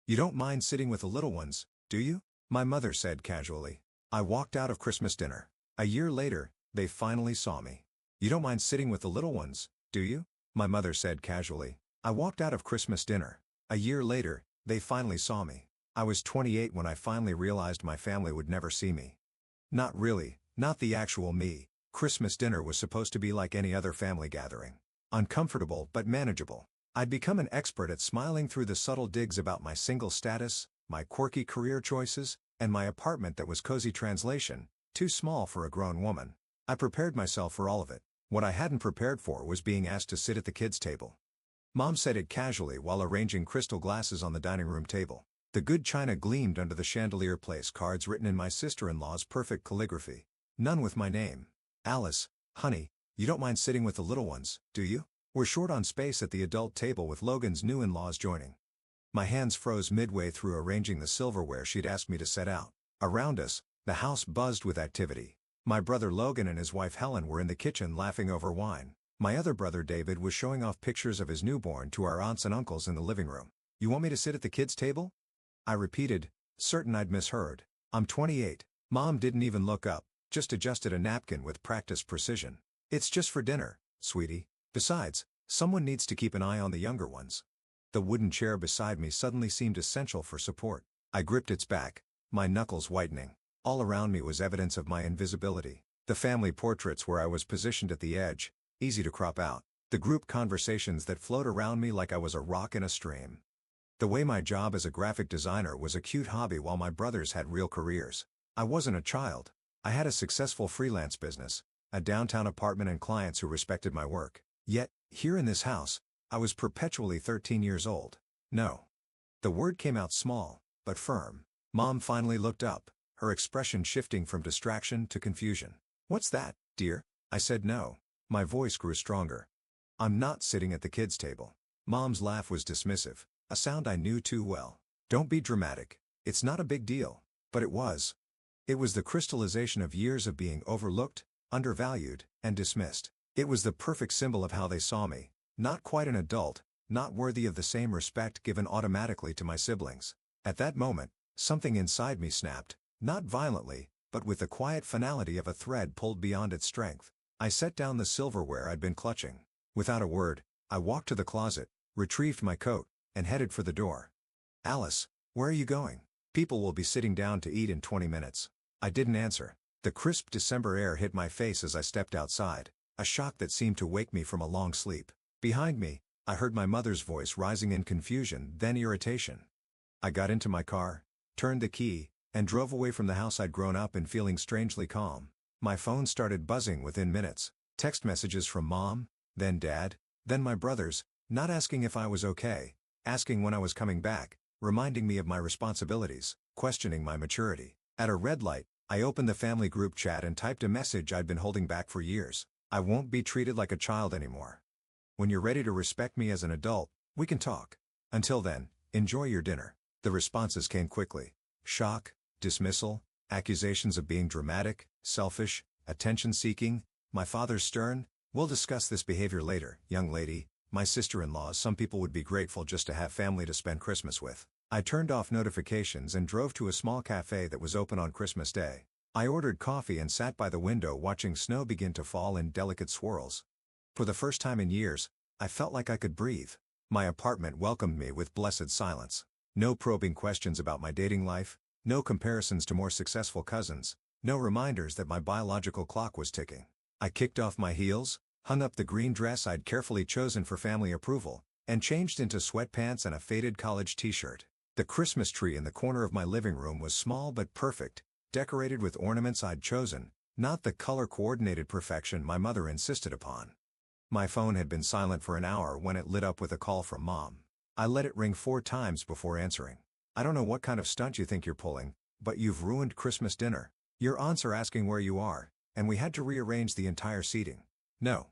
You don't mind sitting with the little ones, do you? My mother said casually. I walked out of Christmas dinner. A year later, they finally saw me. You don't mind sitting with the little ones, do you? My mother said casually. I walked out of Christmas dinner. A year later, they finally saw me. I was 28 when I finally realized my family would never see me. Not really, not the actual me. Christmas dinner was supposed to be like any other family gathering. Uncomfortable but manageable. I'd become an expert at smiling through the subtle digs about my single status, my quirky career choices, and my apartment that was cozy translation, too small for a grown woman. I prepared myself for all of it. What I hadn't prepared for was being asked to sit at the kids' table. Mom said it casually while arranging crystal glasses on the dining room table. The good china gleamed under the chandelier place cards written in my sister-in-law's perfect calligraphy. None with my name. Alice, honey, you don't mind sitting with the little ones, do you? We're short on space at the adult table with Logan's new in-laws joining. My hands froze midway through arranging the silverware she'd asked me to set out. Around us, the house buzzed with activity. My brother Logan and his wife Helen were in the kitchen laughing over wine. My other brother David was showing off pictures of his newborn to our aunts and uncles in the living room. You want me to sit at the kids' table? I repeated, certain I'd misheard. I'm 28. Mom didn't even look up, just adjusted a napkin with practiced precision. It's just for dinner, sweetie. Besides, someone needs to keep an eye on the younger ones. The wooden chair beside me suddenly seemed essential for support. I gripped its back, my knuckles whitening. All around me was evidence of my invisibility. The family portraits where I was positioned at the edge, easy to crop out. The group conversations that flowed around me like I was a rock in a stream. The way my job as a graphic designer was a cute hobby while my brothers had real careers. I wasn't a child. I had a successful freelance business, a downtown apartment and clients who respected my work. Yet, here in this house, I was perpetually 13 years old. No. The word came out small, but firm. Mom finally looked up, her expression shifting from distraction to confusion. What's that, dear? I said no. My voice grew stronger. I'm not sitting at the kids' table. Mom's laugh was dismissive, a sound I knew too well. Don't be dramatic. It's not a big deal. But it was. It was the crystallization of years of being overlooked, undervalued, and dismissed. It was the perfect symbol of how they saw me. Not quite an adult, not worthy of the same respect given automatically to my siblings. At that moment, something inside me snapped, not violently, but with the quiet finality of a thread pulled beyond its strength. I set down the silverware I'd been clutching. Without a word, I walked to the closet, retrieved my coat, and headed for the door. Alice, where are you going? People will be sitting down to eat in 20 minutes. I didn't answer. The crisp December air hit my face as I stepped outside, a shock that seemed to wake me from a long sleep. Behind me, I heard my mother's voice rising in confusion, then irritation. I got into my car, turned the key, and drove away from the house I'd grown up in feeling strangely calm. My phone started buzzing within minutes. Text messages from Mom, then Dad, then my brothers, not asking if I was okay, asking when I was coming back, reminding me of my responsibilities, questioning my maturity. At a red light, I opened the family group chat and typed a message I'd been holding back for years. I won't be treated like a child anymore. When you're ready to respect me as an adult, we can talk. Until then, enjoy your dinner. The responses came quickly. Shock, dismissal, accusations of being dramatic, selfish, attention-seeking, my father's stern, "We'll discuss this behavior later, young lady," my sister-in-law. Some people would be grateful just to have family to spend Christmas with. I turned off notifications and drove to a small cafe that was open on Christmas Day. I ordered coffee and sat by the window watching snow begin to fall in delicate swirls. For the first time in years, I felt like I could breathe. My apartment welcomed me with blessed silence. No probing questions about my dating life, no comparisons to more successful cousins, no reminders that my biological clock was ticking. I kicked off my heels, hung up the green dress I'd carefully chosen for family approval, and changed into sweatpants and a faded college t-shirt. The Christmas tree in the corner of my living room was small but perfect, decorated with ornaments I'd chosen, not the color-coordinated perfection my mother insisted upon. My phone had been silent for an hour when it lit up with a call from Mom. I let it ring 4 times before answering. "I don't know what kind of stunt you think you're pulling, but you've ruined Christmas dinner. Your aunts are asking where you are, and we had to rearrange the entire seating." "No.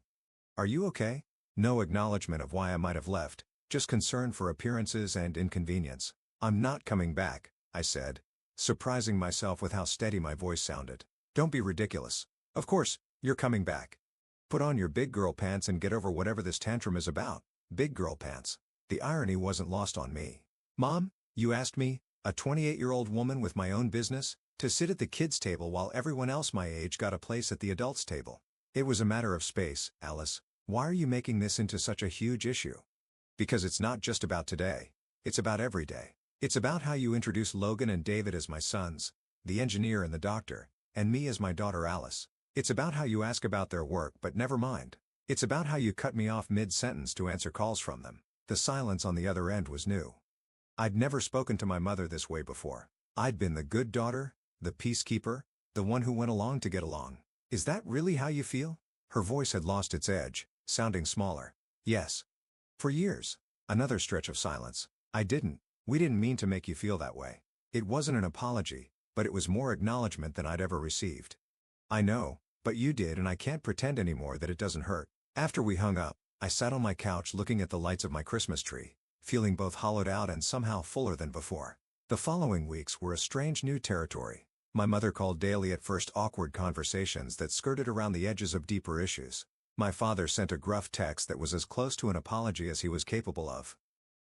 Are you okay?" No acknowledgement of why I might have left, just concern for appearances and inconvenience. "I'm not coming back," I said, surprising myself with how steady my voice sounded. "Don't be ridiculous. Of course, you're coming back. Put on your big girl pants and get over whatever this tantrum is about." Big girl pants. The irony wasn't lost on me. "Mom, You asked me, a 28-year-old woman with my own business, to sit at the kids' table while everyone else my age got a place at the adults' table. It was a matter of space, Alice. Why are you making this into such a huge issue? Because it's not just about today. It's about every day. It's about how you introduce Logan and David as my sons, the engineer and the doctor, and me as my daughter Alice. It's about how you ask about their work but never mind. It's about how you cut me off mid-sentence to answer calls from them. The silence on the other end was new. I'd never spoken to my mother this way before. I'd been the good daughter, the peacekeeper, the one who went along to get along. Is that really how you feel? Her voice had lost its edge, sounding smaller. Yes. For years. Another stretch of silence. We didn't mean to make you feel that way. It wasn't an apology, but it was more acknowledgement than I'd ever received. I know, but you did, and I can't pretend anymore that it doesn't hurt. After we hung up, I sat on my couch looking at the lights of my Christmas tree, feeling both hollowed out and somehow fuller than before. The following weeks were a strange new territory. My mother called daily, at first awkward conversations that skirted around the edges of deeper issues. My father sent a gruff text that was as close to an apology as he was capable of.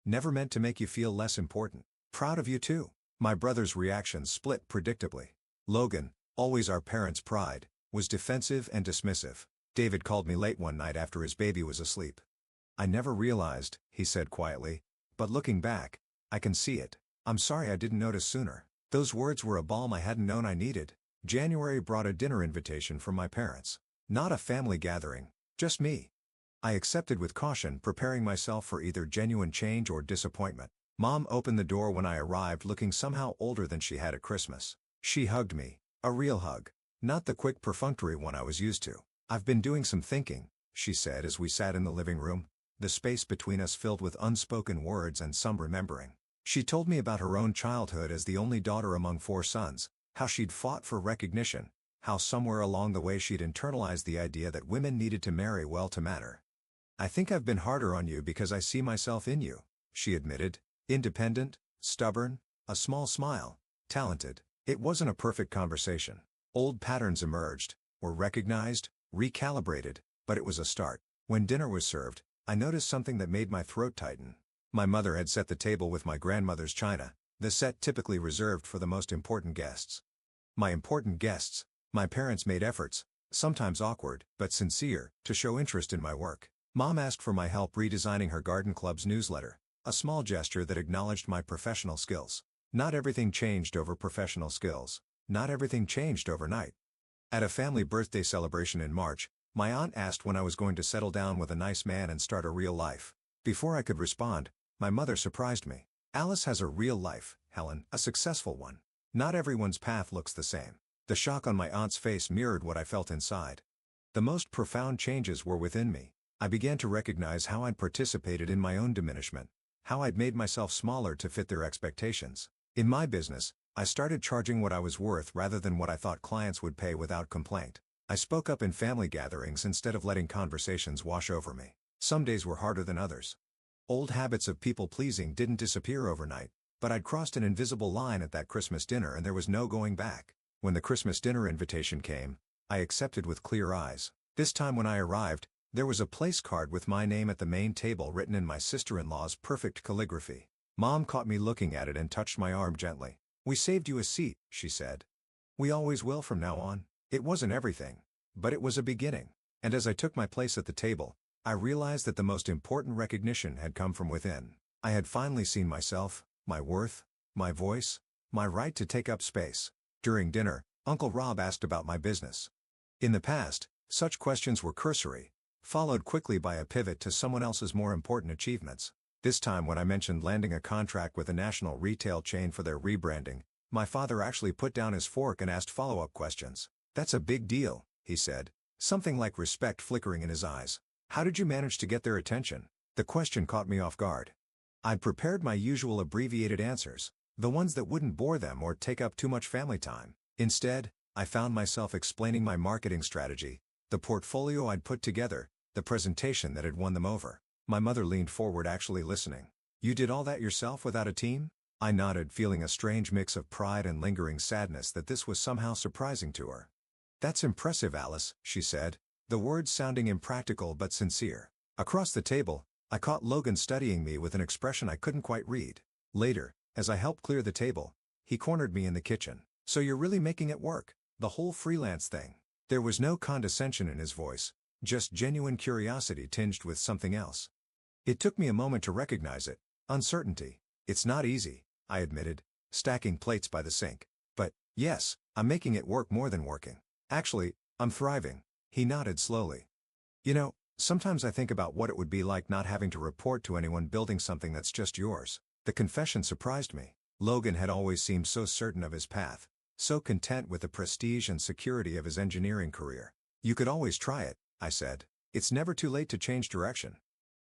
Never meant to make you feel less important. Proud of you too. My brother's reactions split predictably. Logan, always our parents' pride, was defensive and dismissive. David called me late one night after his baby was asleep. I never realized, he said quietly, but looking back, I can see it. I'm sorry I didn't notice sooner. Those words were a balm I hadn't known I needed. January brought a dinner invitation from my parents. Not a family gathering, just me. I accepted with caution, preparing myself for either genuine change or disappointment. Mom opened the door when I arrived, looking somehow older than she had at Christmas. She hugged me, a real hug, not the quick perfunctory one I was used to. I've been doing some thinking, she said as we sat in the living room, the space between us filled with unspoken words and some remembering. She told me about her own childhood as the only daughter among 4 sons, how she'd fought for recognition, how somewhere along the way she'd internalized the idea that women needed to marry well to matter. I think I've been harder on you because I see myself in you, she admitted. Independent, stubborn, a small smile, talented. It wasn't a perfect conversation. Old patterns emerged, were recognized, recalibrated, but it was a start. When dinner was served, I noticed something that made my throat tighten. My mother had set the table with my grandmother's china, the set typically reserved for the most important guests. My important guests, my parents made efforts, sometimes awkward, but sincere, to show interest in my work. Mom asked for my help redesigning her garden club's newsletter, a small gesture that acknowledged my professional skills. Not everything changed over professional skills. Not everything changed overnight. At a family birthday celebration in March, my aunt asked when I was going to settle down with a nice man and start a real life. Before I could respond, my mother surprised me. Alice has a real life, Helen, a successful one. Not everyone's path looks the same. The shock on my aunt's face mirrored what I felt inside. The most profound changes were within me. I began to recognize how I'd participated in my own diminishment, how I'd made myself smaller to fit their expectations. In my business, I started charging what I was worth rather than what I thought clients would pay without complaint. I spoke up in family gatherings instead of letting conversations wash over me. Some days were harder than others. Old habits of people-pleasing didn't disappear overnight, but I'd crossed an invisible line at that Christmas dinner and there was no going back. When the Christmas dinner invitation came, I accepted with clear eyes. This time when I arrived, there was a place card with my name at the main table written in my sister-in-law's perfect calligraphy. Mom caught me looking at it and touched my arm gently. "We saved you a seat," she said. "We always will from now on." It wasn't everything, but it was a beginning. And as I took my place at the table, I realized that the most important recognition had come from within. I had finally seen myself, my worth, my voice, my right to take up space. During dinner, Uncle Rob asked about my business. In the past, such questions were cursory, followed quickly by a pivot to someone else's more important achievements. This time when I mentioned landing a contract with a national retail chain for their rebranding, my father actually put down his fork and asked follow-up questions. "That's a big deal," he said, something like respect flickering in his eyes. "How did you manage to get their attention?" The question caught me off guard. I'd prepared my usual abbreviated answers, the ones that wouldn't bore them or take up too much family time. Instead, I found myself explaining my marketing strategy, the portfolio I'd put together, the presentation that had won them over. My mother leaned forward, actually listening. "You did all that yourself without a team?" I nodded, feeling a strange mix of pride and lingering sadness that this was somehow surprising to her. "That's impressive, Alice," she said, the words sounding impractical but sincere. Across the table, I caught Logan studying me with an expression I couldn't quite read. Later, As I helped clear the table, he cornered me in the kitchen. "So you're really making it work? The whole freelance thing?" There was no condescension in his voice, just genuine curiosity tinged with something else. It took me a moment to recognize it. Uncertainty. "It's not easy," I admitted, stacking plates by the sink. "But, yes, I'm making it work more than working. Actually, I'm thriving." He nodded slowly. "You know, sometimes I think about what it would be like not having to report to anyone building something that's just yours." The confession surprised me. Logan had always seemed so certain of his path, so content with the prestige and security of his engineering career. "You could always try it," I said. "It's never too late to change direction."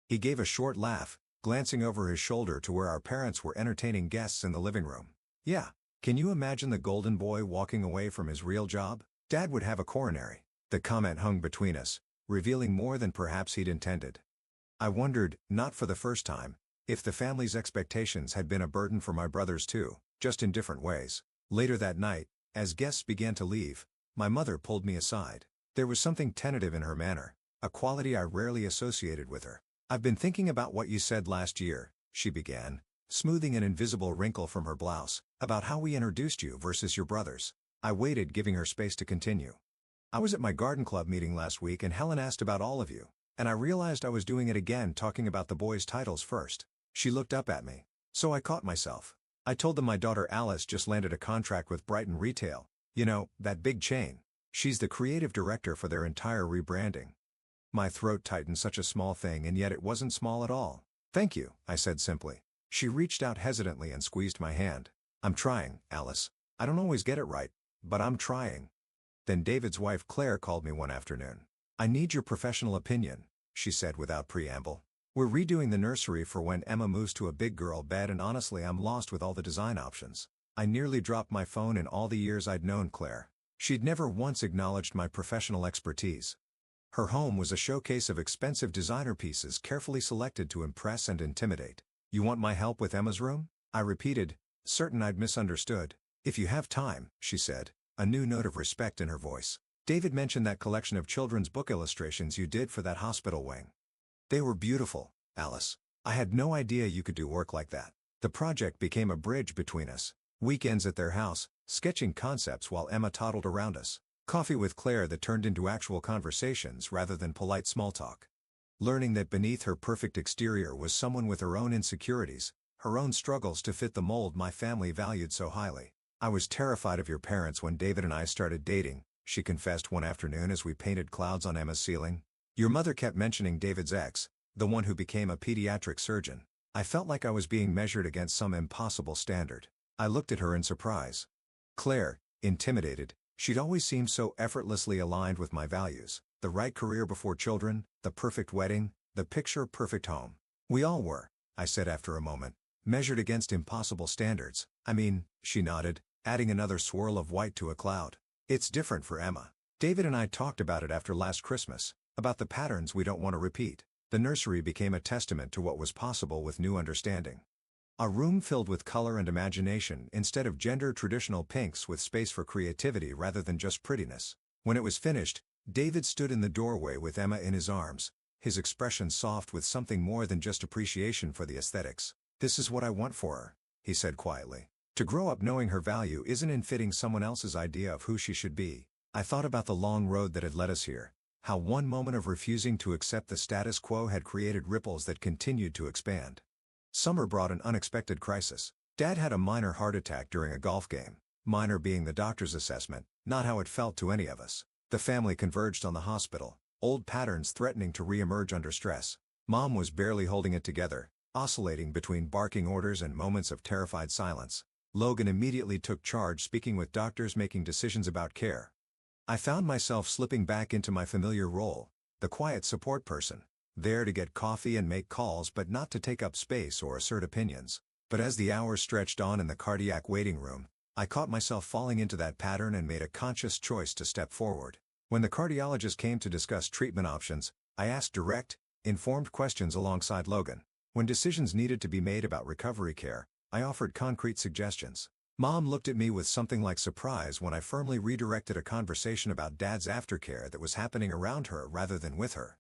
He gave a short laugh, glancing over his shoulder to where our parents were entertaining guests in the living room. "Yeah, can you imagine the golden boy walking away from his real job? Dad would have a coronary." The comment hung between us, revealing more than perhaps he'd intended. I wondered, not for the first time, if the family's expectations had been a burden for my brothers too, just in different ways. Later that night, as guests began to leave, my mother pulled me aside. There was something tentative in her manner, a quality I rarely associated with her. "I've been thinking about what you said last year," she began, smoothing an invisible wrinkle from her blouse, "about how we introduced you versus your brothers." I waited, giving her space to continue. "I was at my garden club meeting last week and Helen asked about all of you, and I realized I was doing it again, talking about the boys' titles first." She looked up at me. So I caught myself. "I told them my daughter Alice just landed a contract with Brighton Retail. You know, that big chain. She's the creative director for their entire rebranding." My throat tightened, such a small thing, and yet it wasn't small at all. "Thank you," I said simply. She reached out hesitantly and squeezed my hand. "I'm trying, Alice. I don't always get it right, but I'm trying." Then David's wife Claire called me one afternoon. "I need your professional opinion," she said without preamble. "We're redoing the nursery for when Emma moves to a big girl bed, and honestly I'm lost with all the design options." I nearly dropped my phone. In all the years I'd known Claire, she'd never once acknowledged my professional expertise. Her home was a showcase of expensive designer pieces carefully selected to impress and intimidate. "You want my help with Emma's room?" I repeated, certain I'd misunderstood. "If you have time," she said, a new note of respect in her voice. "David mentioned that collection of children's book illustrations you did for that hospital wing. They were beautiful, Alice. I had no idea you could do work like that." The project became a bridge between us. Weekends at their house, sketching concepts while Emma toddled around us. Coffee with Claire that turned into actual conversations rather than polite small talk. Learning that beneath her perfect exterior was someone with her own insecurities, her own struggles to fit the mold my family valued so highly. "I was terrified of your parents when David and I started dating," she confessed one afternoon as we painted clouds on Emma's ceiling. "Your mother kept mentioning David's ex, the one who became a pediatric surgeon. I felt like I was being measured against some impossible standard." I looked at her in surprise. Claire, intimidated, she'd always seemed so effortlessly aligned with my values. The right career before children, the perfect wedding, the picture-perfect home. "We all were," I said after a moment, "measured against impossible standards." "I mean," she nodded, adding another swirl of white to a cloud. "It's different for Emma. David and I talked about it after last Christmas, about the patterns we don't want to repeat." The nursery became a testament to what was possible with new understanding. A room filled with color and imagination instead of gender-traditional pinks, with space for creativity rather than just prettiness. When it was finished, David stood in the doorway with Emma in his arms, his expression soft with something more than just appreciation for the aesthetics. "This is what I want for her," he said quietly. "To grow up knowing her value isn't in fitting someone else's idea of who she should be." I thought about the long road that had led us here, how one moment of refusing to accept the status quo had created ripples that continued to expand. Summer brought an unexpected crisis. Dad had a minor heart attack during a golf game. Minor being the doctor's assessment, not how it felt to any of us. The family converged on the hospital, old patterns threatening to re-emerge under stress. Mom was barely holding it together, oscillating between barking orders and moments of terrified silence. Logan immediately took charge, speaking with doctors, making decisions about care. I found myself slipping back into my familiar role, the quiet support person, there to get coffee and make calls but not to take up space or assert opinions. But as the hours stretched on in the cardiac waiting room, I caught myself falling into that pattern and made a conscious choice to step forward. When the cardiologist came to discuss treatment options, I asked direct, informed questions alongside Logan. When decisions needed to be made about recovery care, I offered concrete suggestions. Mom looked at me with something like surprise when I firmly redirected a conversation about Dad's aftercare that was happening around her rather than with her.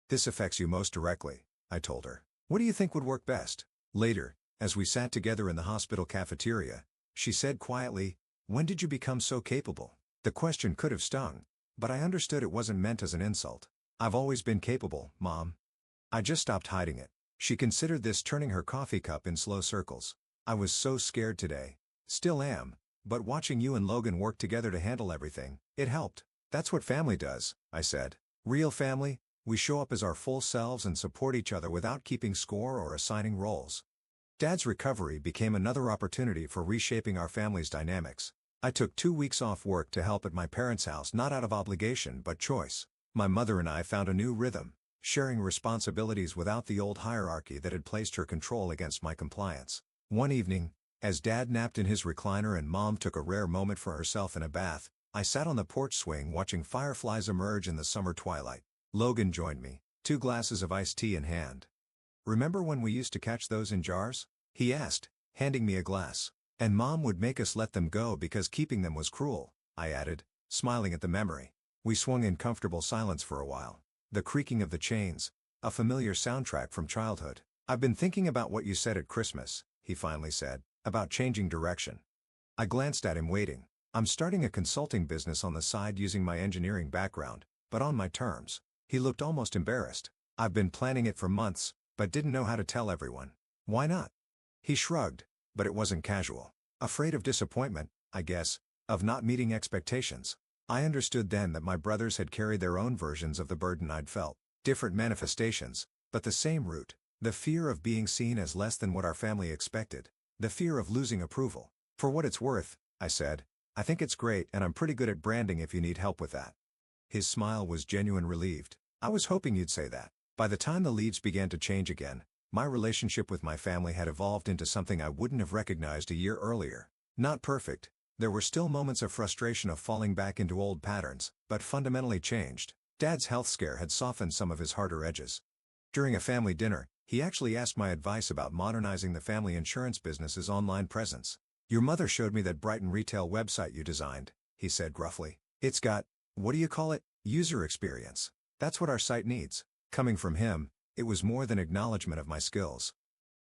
"This affects you most directly," I told her. "What do you think would work best?" Later, As we sat together in the hospital cafeteria, she said quietly, "When did you become so capable?" The question could have stung, but I understood it wasn't meant as an insult. "I've always been capable, Mom. I just stopped hiding it." She considered this, turning her coffee cup in slow circles. "I was so scared today. Still am, but watching you and Logan work together to handle everything, it helped." "That's what family does," I said. "Real family, we show up as our full selves and support each other without keeping score or assigning roles." Dad's recovery became another opportunity for reshaping our family's dynamics. I took 2 weeks off work to help at my parents' house, not out of obligation but choice. My mother and I found a new rhythm, sharing responsibilities without the old hierarchy that had placed her control against my compliance. One evening, as Dad napped in his recliner and Mom took a rare moment for herself in a bath, I sat on the porch swing watching fireflies emerge in the summer twilight. Logan joined me, 2 glasses of iced tea in hand. "Remember when we used to catch those in jars?" he asked, handing me a glass. "And Mom would make us let them go because keeping them was cruel," I added, smiling at the memory. We swung in comfortable silence for a while. The creaking of the chains, a familiar soundtrack from childhood. "I've been thinking about what you said at Christmas," he finally said, "about changing direction." I glanced at him, waiting. "I'm starting a consulting business on the side using my engineering background, but on my terms." He looked almost embarrassed. "I've been planning it for months, but didn't know how to tell everyone." "Why not?" He shrugged, but it wasn't casual. "Afraid of disappointment, I guess, of not meeting expectations." I understood then that my brothers had carried their own versions of the burden I'd felt, different manifestations, but the same root: the fear of being seen as less than what our family expected, the fear of losing approval. "For what it's worth," I said, "I think it's great and I'm pretty good at branding if you need help with that." His smile was genuine, relieved. "I was hoping you'd say that." By the time the leaves began to change again, my relationship with my family had evolved into something I wouldn't have recognized a year earlier. Not perfect, there were still moments of frustration of falling back into old patterns, but fundamentally changed. Dad's health scare had softened some of his harder edges. During a family dinner, he actually asked my advice about modernizing the family insurance business's online presence. "Your mother showed me that Brighton retail website you designed," he said gruffly. "It's got, what do you call it, user experience. That's what our site needs." Coming from him, it was more than acknowledgement of my skills.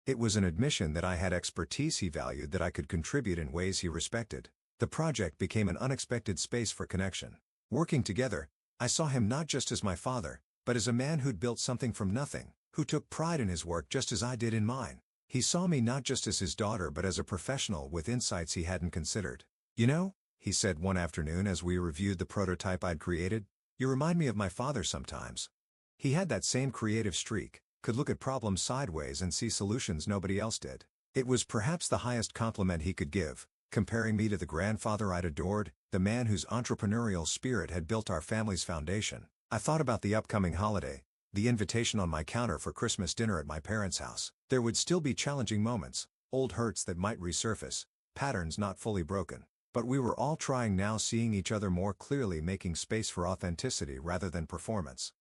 It was an admission that I had expertise he valued, that I could contribute in ways he respected. The project became an unexpected space for connection. Working together, I saw him not just as my father, but as a man who'd built something from nothing, who took pride in his work just as I did in mine. He saw me not just as his daughter but as a professional with insights he hadn't considered. "You know," he said one afternoon as we reviewed the prototype I'd created, "you remind me of my father sometimes." He had that same creative streak, could look at problems sideways and see solutions nobody else did. It was perhaps the highest compliment he could give, comparing me to the grandfather I'd adored, the man whose entrepreneurial spirit had built our family's foundation. I thought about the upcoming holiday, the invitation on my counter for Christmas dinner at my parents' house. There would still be challenging moments, old hurts that might resurface, patterns not fully broken. But we were all trying now, seeing each other more clearly, making space for authenticity rather than performance.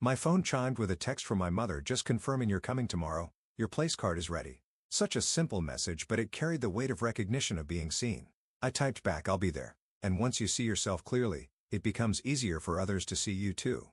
My phone chimed with a text from my mother, "Just confirming you're coming tomorrow, your place card is ready." Such a simple message, but it carried the weight of recognition of being seen. I typed back, "I'll be there." And once you see yourself clearly, it becomes easier for others to see you too.